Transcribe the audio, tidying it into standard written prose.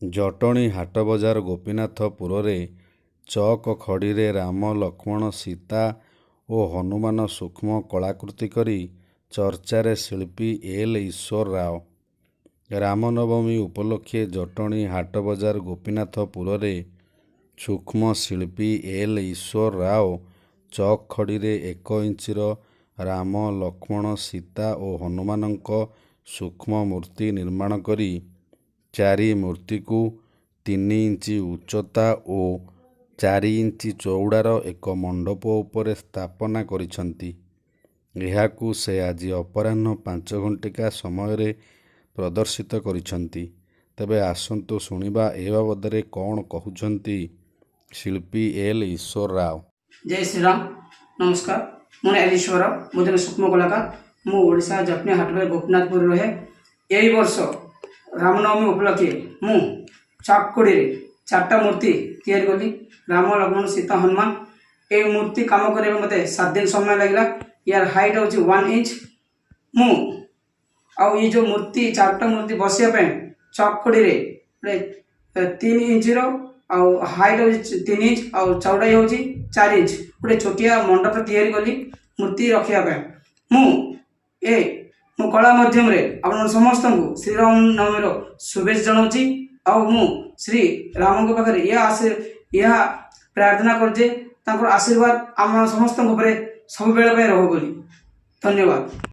ଜଟଣୀ ହାଟ ବଜାର ଗୋପୀନାଥପୁରରେ ଚକ ଖଡ଼ିରେ ରାମ ଲକ୍ଷ୍ମଣ ସୀତା ଓ ହନୁମାନ ସୂକ୍ଷ୍ମ କଳାକୃତି କରି ଚର୍ଚ୍ଚାରେ ଶିଳ୍ପୀ ଏଲ୍ ଈଶ୍ୱର ରାଓ। ରାମନବମୀ ଉପଲକ୍ଷେ ଜଟଣୀ ହାଟ ବଜାର ଗୋପୀନାଥପୁରରେ ସୂକ୍ଷ୍ମ ଶିଳ୍ପୀ ଏଲ୍ ଈଶ୍ୱର ରାଓ ଚକ ଖଡ଼ିରେ 1 ଇଞ୍ଚର ରାମ ଲକ୍ଷ୍ମଣ ସୀତା ଓ ହନୁମାନଙ୍କ ସୂକ୍ଷ୍ମ ମୂର୍ତ୍ତି ନିର୍ମାଣ କରି 4 ମୂର୍ତ୍ତିକୁ 3 ଇଞ୍ଚ ଉଚ୍ଚତା ଓ 4 ଇଞ୍ଚ ଚଉଡ଼ାର ଏକ ମଣ୍ଡପ ଉପରେ ସ୍ଥାପନା କରିଛନ୍ତି। ଏହାକୁ ସେ ଆଜି ଅପରାହ୍ନ 5 ଘଣ୍ଟିକା ସମୟରେ ପ୍ରଦର୍ଶିତ କରିଛନ୍ତି। ତେବେ ଆସନ୍ତୁ ଶୁଣିବା ଏ ବାବଦରେ କ'ଣ କହୁଛନ୍ତି ଶିଳ୍ପୀ ଏଲ୍ ଈଶ୍ୱର ରାଓ। जय श्री राम, नमस्कार। मैं एल ईश्वर राव, मैं जन सूक्ष्म कलाकार। मु ओडिशा जटनी हाटबाजार गोपीनाथपुर रहे। यही वर्ष रामनवमी उपलक्षे मु चाकड़ी 4टा मूर्ति तैयारी कली। राम लक्ष्मण सीता हनुमान। ये मूर्ति काम करने मत 7 दिन समय लगला। यार हाइट हूँ 1 इंच। मु आउ ये जो मूर्ति 4टा मूर्ति बसवाई चकड़ी 3 इंच हाइट हूँ 3 इंच और चौड़ाई हूँ 4 इंच। गोटे छोटिया मंडप तैयारी कली मूर्ति रखापी। मु कला माध्यम आप समस्त को श्रीराम नवमीर शुभेच्छा जनाऊँगी। मु श्री राम पाखे यह प्रार्थना करजे आशीर्वाद आम समस्त सब बेले रहो बोली। धन्यवाद।